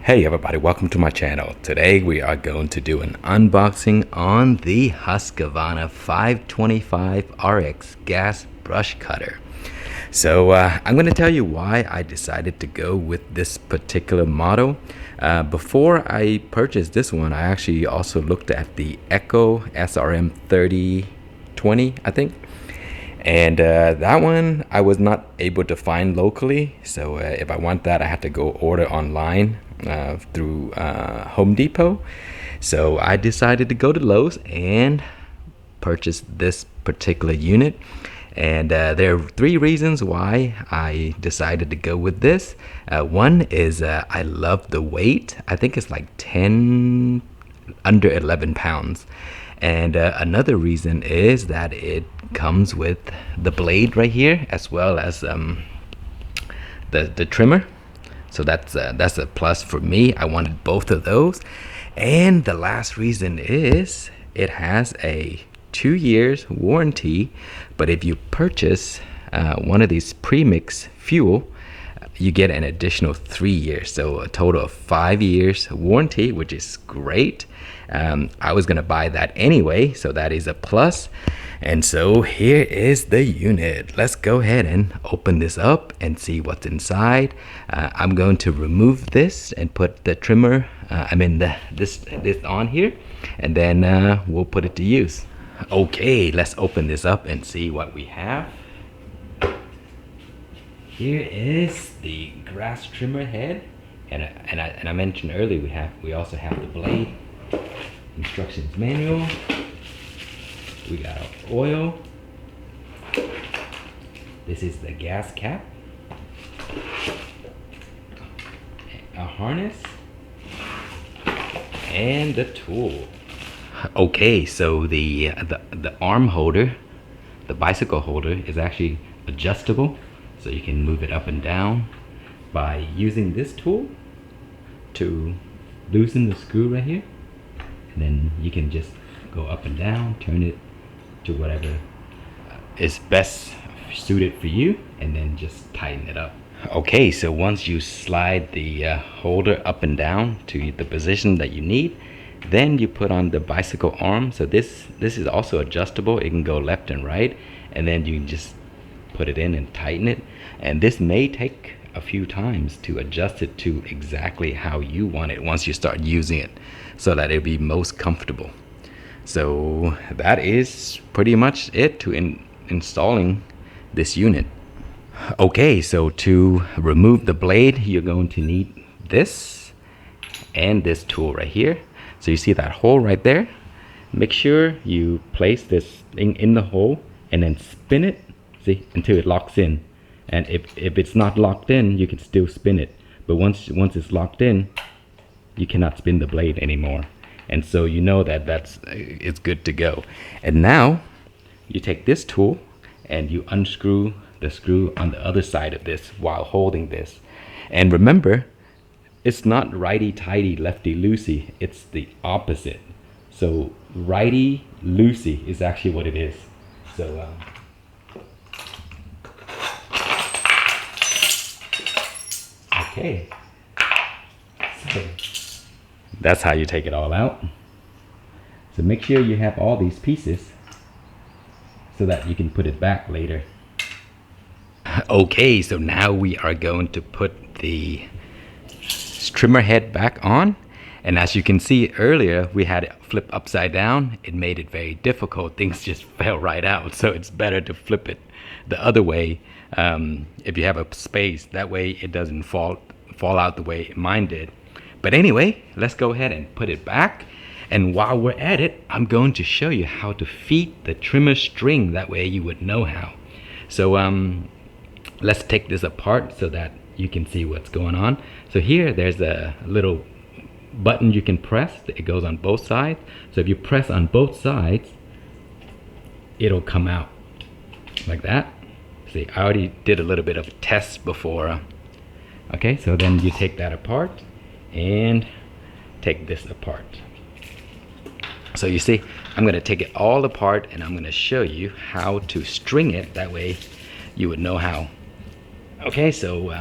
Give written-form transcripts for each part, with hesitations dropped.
Hey everybody, welcome to my channel. Today we are going to do an unboxing on the Husqvarna 525 RX gas brush cutter. So I'm going to tell you why I decided to go with this particular model. Before I purchased this one, I actually also looked at the Echo SRM 3020, I think. And that one I was not able to find locally, so if I want that I had to go order online through Home Depot. So I decided to go to Lowe's and purchase this particular unit. And there are three reasons why I decided to go with this. One is I love the weight. I think it's like under 11 pounds. And another reason is that it comes with the blade right here, as well as the trimmer. So that's a plus for me. I wanted both of those. And the last reason is it has a 2 years warranty, but if you purchase one of these premix fuel, you get an additional 3 years, so a total of 5 years warranty, which is great. I was gonna buy that anyway, so that is a plus. And so here is the unit. Let's go ahead and open this up and see what's inside. I'm going to remove this and put the trimmer, this on here, and then we'll put it to use. Okay, let's open this up and see what we have. Here is the grass trimmer head, and I mentioned earlier we also have the blade, instructions manual. We got our oil. This is the gas cap, a harness, and the tool. Okay, so the arm holder, the bicycle holder, is actually adjustable, so you can move it up and down by using this tool to loosen the screw right here, and then you can just go up and down, turn it to whatever is best suited for you, and then just tighten it up. Okay, so once you slide the holder up and down to the position that you need, then you put on the bicycle arm. So this is also adjustable. It can go left and right, and then you can just put it in and tighten it. And this may take a few times to adjust it to exactly how you want it once you start using it, so that it'll be most comfortable. So that is pretty much it to installing this unit. Okay, so to remove the blade, you're going to need this and this tool right here. So you see that hole right there? Make sure you place this thing in the hole and then spin it, see, until it locks in. And if it's not locked in, you can still spin it. But once it's locked in, you cannot spin the blade anymore. And so you know that it's good to go. And now you take this tool and you unscrew the screw on the other side of this while holding this. And remember, it's not righty-tighty, lefty-loosey. It's the opposite. So righty-loosey is actually what it is. So okay. So that's how you take it all out. So make sure you have all these pieces so that you can put it back later. Okay, so now we are going to put the trimmer head back on. And as you can see earlier, we had it flip upside down. It made it very difficult. Things just fell right out. So it's better to flip it the other way if you have a space. That way it doesn't fall out the way mine did. But anyway, let's go ahead and put it back. And while we're at it, I'm going to show you how to feed the trimmer string. That way you would know how. So let's take this apart so that you can see what's going on. So here there's a little button you can press. It goes on both sides. So if you press on both sides, it'll come out like that. See, I already did a little bit of a test before. Okay, so then you take that apart and take this apart. So you see, I'm going to take it all apart and I'm going to show you how to string it. That way you would know how. Okay, so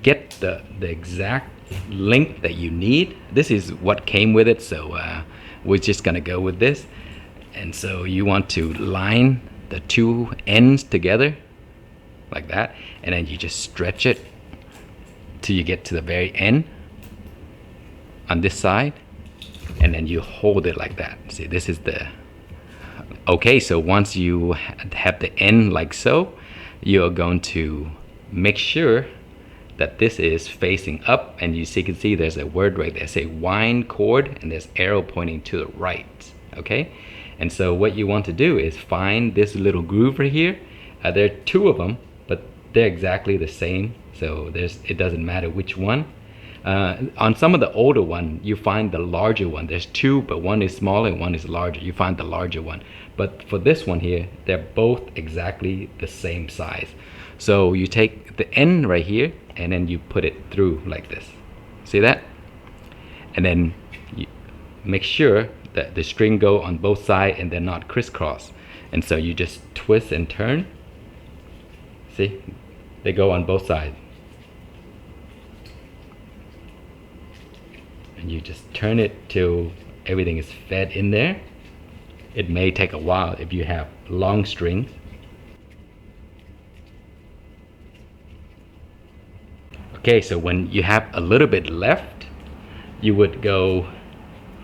get the exact length that you need, this is what came with it, so we're just gonna go with this. And so you want to line the two ends together like that, and then you just stretch it till you get to the very end on this side, and then you hold it like that. See, this is the okay. So once you have the end like so, you're going to make sure that this is facing up, and you can see there's a word right there, say wind cord, and there's arrow pointing to the right. Okay, and so what you want to do is find this little groove right here. There are two of them, but they're exactly the same, so it doesn't matter which one. On some of the older one, you find the larger one. There's two, but one is smaller and one is larger. You find the larger one. But for this one here, they're both exactly the same size. So you take the end right here, and then you put it through like this. See that? And then you make sure that the string go on both sides and they're not crisscross. And so you just twist and turn. See? They go on both sides. And you just turn it till everything is fed in there. It may take a while if you have long strings. Okay, so when you have a little bit left, you would go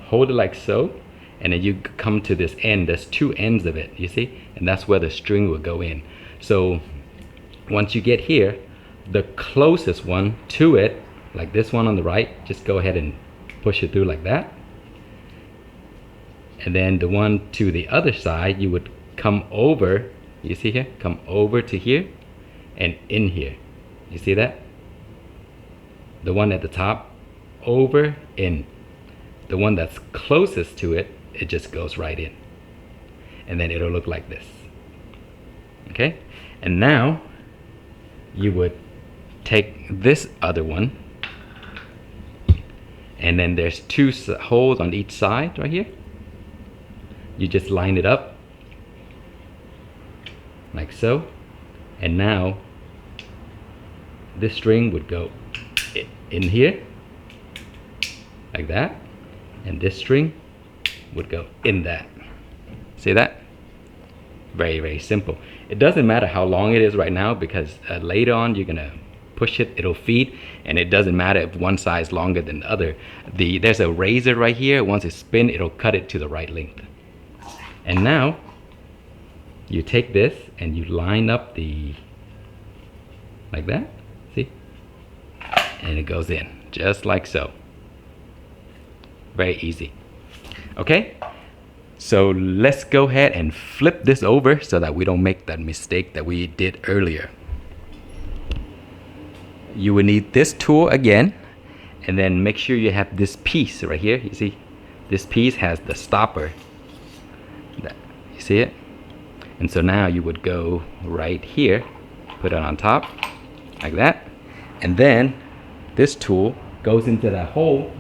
hold it like so, and then you come to this end. There's two ends of it, you see, and that's where the string will go in. So once you get here, the closest one to it, like this one on the right, just go ahead and push it through like that. And then the one to the other side, you would come over, you see here, come over to here and in here. You see that? The one at the top, over, in. The one that's closest to it, it just goes right in. And then it'll look like this. Okay? And now you would take this other one, and then there's two holes on each side right here. You just line it up like so, and now this string would go in here like that, and this string would go in that. See that? Very, very simple. It doesn't matter how long it is right now, because later on you're gonna push it, it'll feed, and it doesn't matter if one side is longer than the other. There's a razor right here. Once it spins, it'll cut it to the right length. And now you take this and you line up like that, see? And it goes in just like so. Very easy. Okay, so let's go ahead and flip this over so that we don't make that mistake that we did earlier. You will need this tool again, and then make sure you have this piece right here. You see, this piece has the stopper. You see it? And so now you would go right here, put it on top like that, and then this tool goes into that hole,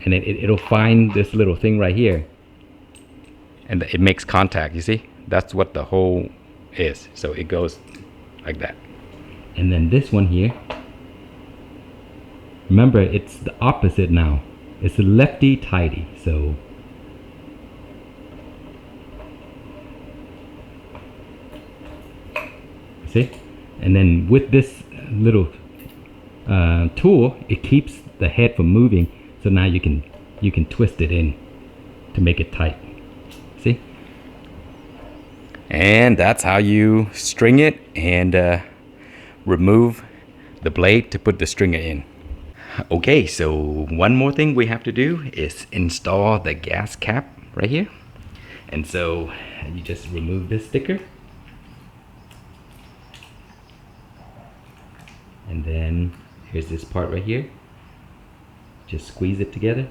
and it'll find this little thing right here, and it makes contact. You see, that's what the hole is. So it goes like that. And then this one here, remember, it's the opposite now. It's a lefty tighty. So see, and then with this little tool, it keeps the head from moving. So now you can twist it in to make it tight. See? And that's how you string it and remove the blade to put the stringer in. Okay, so one more thing we have to do is install the gas cap right here. And so you just remove this sticker, and then here's this part right here. Just squeeze it together.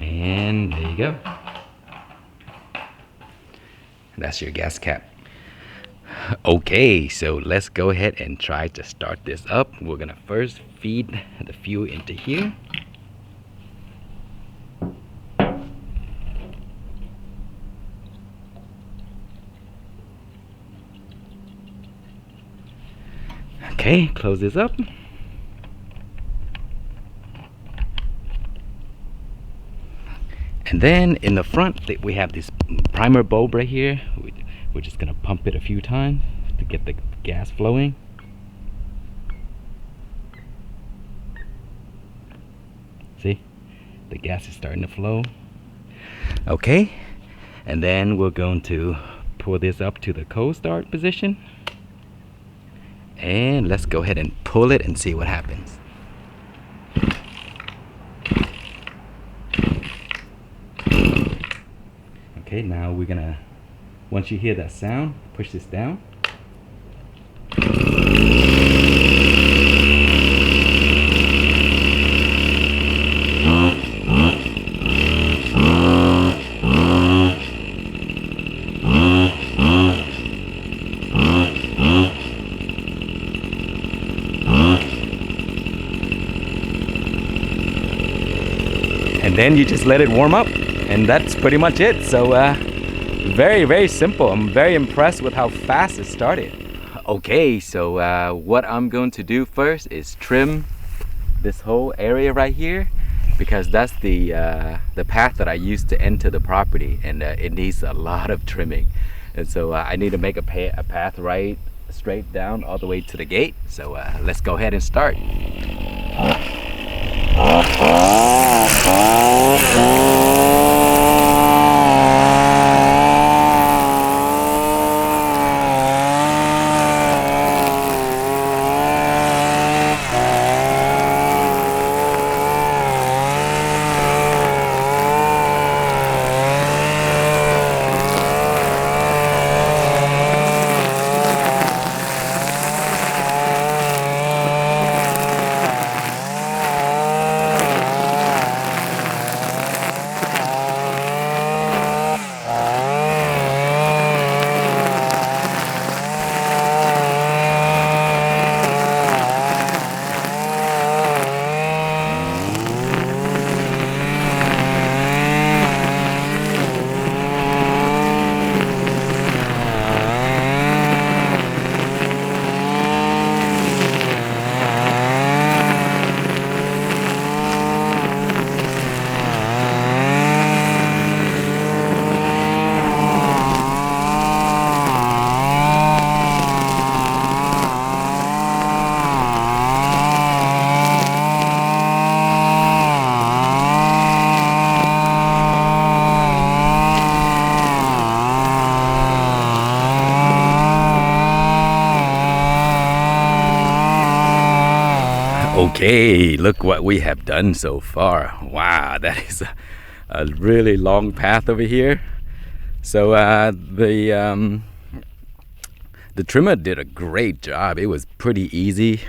And there you go. That's your gas cap. Okay, so let's go ahead and try to start this up. We're gonna first feed the fuel into here. Okay, close this up. And then in the front we have this primer bulb right here. We're just gonna pump it a few times to get the gas flowing. See, the gas is starting to flow. Okay, and then we're going to pull this up to the cold start position. And let's go ahead and pull it and see what happens. Okay, now we're gonna, once you hear that sound, push this down. And then you just let it warm up, and that's pretty much it. So very simple. I'm very impressed with how fast it started. Okay, so what I'm going to do first is trim this whole area right here, because that's the path that I used to enter the property, and it needs a lot of trimming. And so I need to make a path right straight down all the way to the gate. So let's go ahead and start. Okay, look what we have done so far. Wow, that is a really long path over here. So the trimmer did a great job. It was pretty easy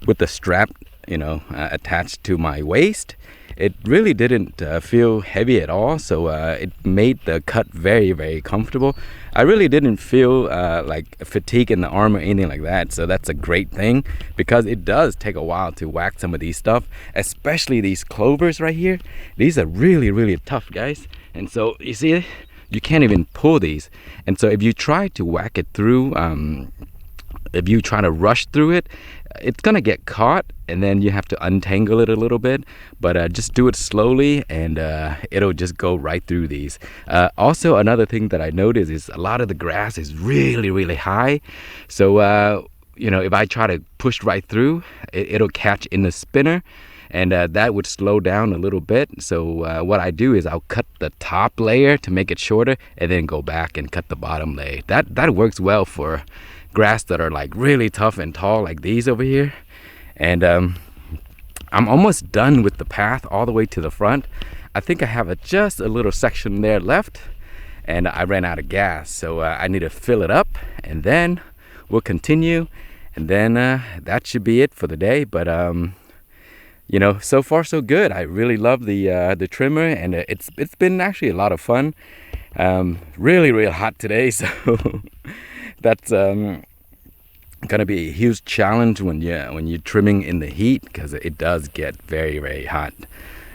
with the strap, attached to my waist. It really didn't feel heavy at all, so it made the cut very comfortable. I really didn't feel like fatigue in the arm or anything like that, so that's a great thing, because it does take a while to whack some of these stuff, especially these clovers right here. These are really tough, guys. And so you see, you can't even pull these. And so if you try to whack it through, if you try to rush through it, it's gonna get caught, and then you have to untangle it a little bit. But just do it slowly, and it'll just go right through these. Also, another thing that I noticed is a lot of the grass is really high. So if I try to push right through, it'll catch in the spinner, and that would slow down a little bit. So what I do is I'll cut the top layer to make it shorter, and then go back and cut the bottom layer. That works well for grass that are like really tough and tall, like these over here. And I'm almost done with the path all the way to the front. I think I have just a little section there left, and I ran out of gas, so I need to fill it up, and then we'll continue, and then that should be it for the day. But so far so good. I really love the trimmer, and it's been actually a lot of fun. Really hot today, so that's gonna be a huge challenge when you're trimming in the heat, because it does get very hot.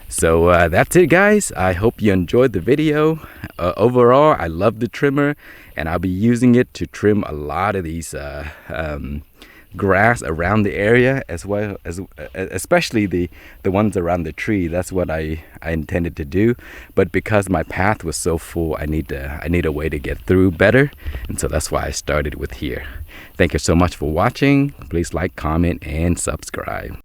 So that's it, guys. I hope you enjoyed the video. Overall, I love the trimmer, and I'll be using it to trim a lot of these grass around the area, as well as especially the ones around the tree. That's what I intended to do, but because my path was so full, I need a way to get through better, and so that's why I started with here. Thank you so much for watching. Please like, comment, and subscribe.